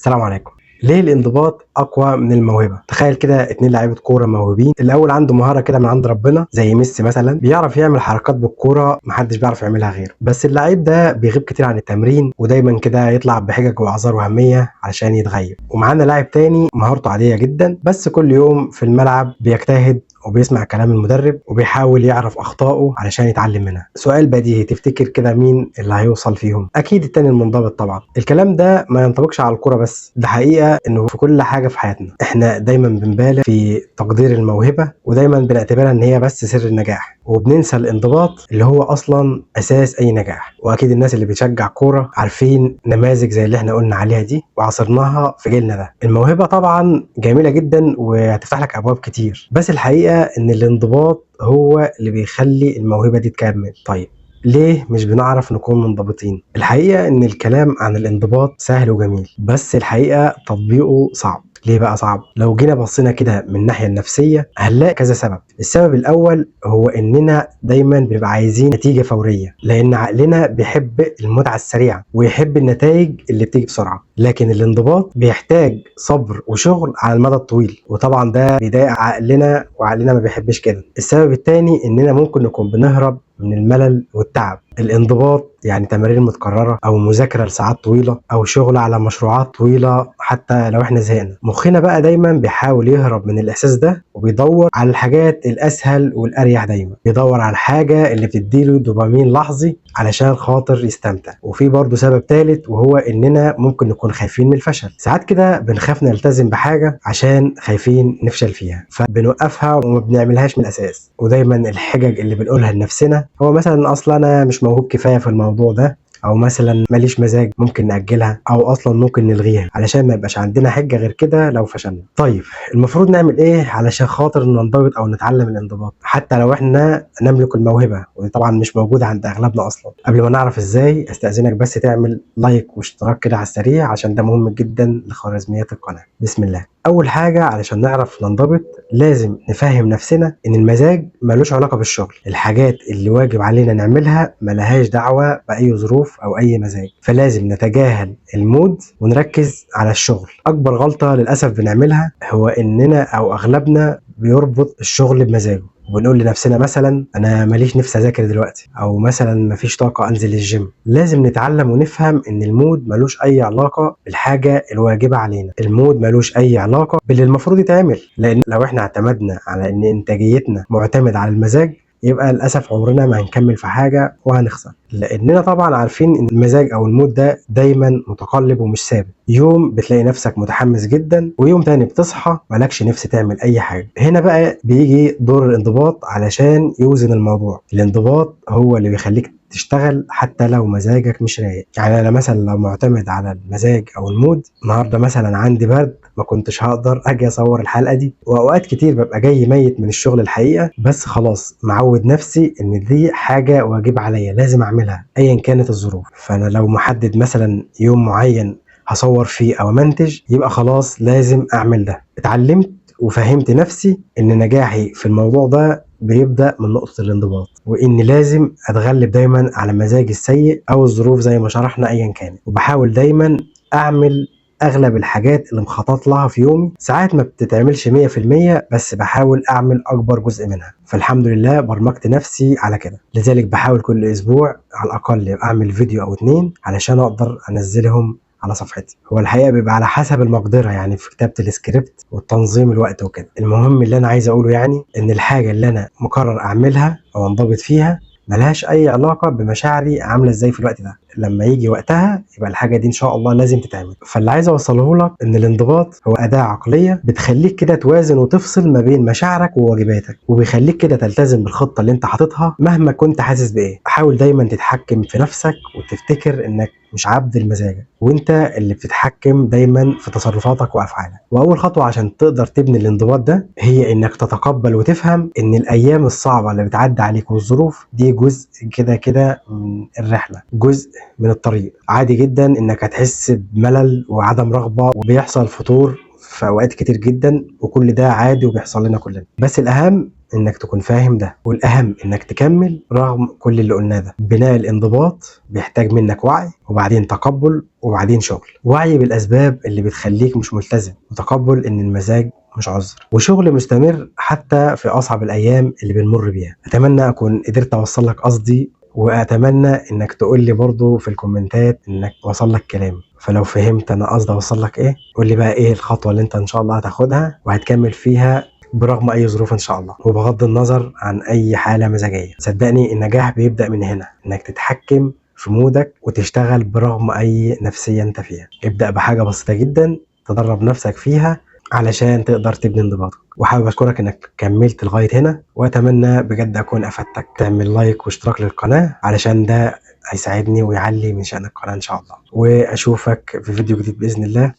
السلام عليكم. ليه الانضباط اقوى من الموهبه؟ تخيل كده اتنين لعيبه كوره موهوبين، الاول عنده مهاره كده من عند ربنا زي ميسي مثلا، بيعرف يعمل حركات بالكوره محدش بيعرف يعملها غيره، بس اللعيب ده بيغيب كتير عن التمرين ودايما كده يطلع بحجج واعذار وهميه علشان يتغيب. ومعانا لاعب تاني مهارته عاديه جدا بس كل يوم في الملعب بيجتهد وبيسمع كلام المدرب وبيحاول يعرف اخطائه علشان يتعلم منها. سؤال بديهي، تفتكر كده مين اللي هيوصل فيهم؟ اكيد التاني المنضبط طبعا. الكلام ده ما ينطبقش على الكوره بس، ده حقيقه انه في كل حاجه في حياتنا. احنا دايما بنبالغ في تقدير الموهبه ودايما بنعتبرها ان هي بس سر النجاح، وبننسى الانضباط اللي هو اصلا اساس اي نجاح. واكيد الناس اللي بتشجع كوره عارفين نماذج زي اللي احنا قلنا عليها دي وعاصرناها في جيلنا ده. الموهبه طبعا جميله جدا وهتفتح لك ابواب كتير، بس الحقيقه ان الانضباط هو اللي بيخلي الموهبه دي تكمل. طيب ليه مش بنعرف نكون منضبطين؟ الحقيقة ان الكلام عن الانضباط سهل وجميل، بس الحقيقة تطبيقه صعب. ليه بقى صعب؟ لو جينا بصينا كده من الناحية النفسية هنلاقي كذا سبب. السبب الأول هو إننا دايما بنبقى عايزين نتيجة فورية، لأن عقلنا بيحب المتعة السريعة ويحب النتائج اللي بتيجي بسرعة، لكن الانضباط بيحتاج صبر وشغل على المدى الطويل، وطبعا ده بيضايق عقلنا وعقلنا ما بيحبش كده. السبب الثاني إننا ممكن نكون بنهرب من الملل والتعب. الانضباط يعني تمارين متكررة أو مذاكرة لساعات طويلة أو شغل على مشروعات طويلة حتى لو احنا زهقنا. مخنا بقى دايما بيحاول يهرب من الإحساس ده وبيدور على الحاجات الأسهل والأريح، دايما بيدور على الحاجة اللي بتديله دوبامين لحظي علشان خاطر يستمتع. وفي برضه سبب ثالث وهو إننا ممكن نكون خايفين من الفشل. ساعات كده بنخاف نلتزم بحاجة عشان خايفين نفشل فيها فبنوقفها وما بنعملهاش من الأساس. ودايما الحجج اللي بنقولها لنفسنا هو مثلا أصلا أنا مش موهوب كفاية في الموضوع ده، او مثلا ماليش مزاج، ممكن نأجلها او اصلا ممكن نلغيها علشان ما يبقاش عندنا حجة غير كده لو فشلنا. طيب المفروض نعمل ايه علشان خاطر ننضبط او نتعلم الانضباط حتى لو احنا نملك الموهبة، ودي طبعا مش موجودة عند اغلبنا اصلا؟ قبل ما نعرف ازاي استأذنك بس تعمل لايك واشتراك كده على السريع عشان ده مهم جدا لخوارزميات القناة. بسم الله. اول حاجة علشان نعرف ننضبط لازم نفهم نفسنا ان المزاج ملوش علاقة بالشغل. الحاجات اللي واجب علينا نعملها ملهاش دعوة بأي ظروف او اي مزاج، فلازم نتجاهل المود ونركز على الشغل. اكبر غلطة للأسف بنعملها هو اننا او اغلبنا بيربط الشغل بمزاجه، وبنقول لنفسنا مثلا انا ماليش نفس اذاكر دلوقتي، او مثلا مفيش طاقه انزل الجيم. لازم نتعلم ونفهم ان المود ملوش اي علاقه بالحاجه الواجبه علينا، المود ملوش اي علاقه باللي المفروض يتعمل، لان لو احنا اعتمدنا على ان انتاجيتنا معتمد على المزاج يبقى للاسف عمرنا ما هنكمل في حاجه وهنخسر، لاننا طبعا عارفين ان المزاج او المود ده دايما متقلب ومش ثابت. يوم بتلاقي نفسك متحمس جدا ويوم تاني بتصحى مالكش نفس تعمل اي حاجه. هنا بقى بيجي دور الانضباط علشان يوزن الموضوع. الانضباط هو اللي بيخليك تشتغل حتى لو مزاجك مش رايق. يعني انا مثلا لو معتمد على المزاج او المود، النهارده مثلا عندي برد ما كنتش هقدر اجي اصور الحلقه دي، واوقات كتير ببقى جاي ميت من الشغل الحقيقه، بس خلاص معود نفسي ان دي حاجه واجب عليا لازم اعملها ايا كانت الظروف. فانا لو محدد مثلا يوم معين هصور فيه او منتج يبقى خلاص لازم اعمل ده. اتعلمت وفهمت نفسي ان نجاحي في الموضوع ده بيبدأ من نقطة الانضباط، وإن لازم أتغلب دايما على مزاجي السيء أو الظروف زي ما شرحنا أيا كانت، وبحاول دايما أعمل أغلب الحاجات اللي مخطط لها في يومي. ساعات ما بتتعملش 100% بس بحاول أعمل أكبر جزء منها، فالحمد لله برمجت نفسي على كده. لذلك بحاول كل أسبوع على الأقل أعمل فيديو أو 2 علشان أقدر أنزلهم على صفحتي. هو الحقيقه بيبقى على حسب المقدره، يعني في كتابه السكريبت والتنظيم الوقت وكده. المهم اللي انا عايز اقوله يعني ان الحاجه اللي انا مقرر اعملها او انضبط فيها ملهاش اي علاقه بمشاعري عامله ازاي في الوقت ده. لما يجي وقتها يبقى الحاجه دي ان شاء الله لازم تتعمل. فاللي عايز اوصله لك ان الانضباط هو اداه عقليه بتخليك كده توازن وتفصل ما بين مشاعرك وواجباتك، وبيخليك كده تلتزم بالخطه اللي انت حاططها مهما كنت حاسس بايه. حاول دايما تتحكم في نفسك وتفتكر انك مش عبد المزاج، وانت اللي بتتحكم دايما في تصرفاتك وافعالك. واول خطوه عشان تقدر تبني الانضباط ده هي انك تتقبل وتفهم ان الايام الصعبه اللي بتعدي عليك والظروف دي جزء كده كده من الرحله، جزء من الطريق. عادي جدا انك هتحس بملل وعدم رغبه وبيحصل فتور في اوقات كتير جدا، وكل ده عادي وبيحصل لنا كلنا. بس الاهم انك تكون فاهم ده، والاهم انك تكمل رغم كل اللي قلناه ده. بناء الانضباط بيحتاج منك وعي، وبعدين تقبل، وبعدين شغل. وعي بالاسباب اللي بتخليك مش ملتزم، وتقبل ان المزاج مش عذر، وشغل مستمر حتى في اصعب الايام اللي بنمر بيها. اتمنى اكون قدرت اوصل لك قصدي، واتمنى انك تقول لي برضو في الكومنتات انك وصل لك كلام. فلو فهمت انا قصدي اوصل لك ايه، قول لي بقى ايه الخطوه اللي انت ان شاء الله هتاخدها وهتكمل فيها برغم اي ظروف ان شاء الله، وبغض النظر عن اي حاله مزاجيه. صدقني النجاح بيبدا من هنا، انك تتحكم في مودك وتشتغل برغم اي نفسيه انت فيها. ابدا بحاجه بسيطه جدا تدرب نفسك فيها علشان تقدر تبني انضباطك. وحابب اشكرك انك كملت لغايه هنا، واتمنى بجد اكون افدتك. تعمل لايك واشتراك للقناه علشان ده هيساعدني ويعلي من شأن القناه ان شاء الله. واشوفك في فيديو جديد باذن الله.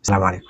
السلام عليكم.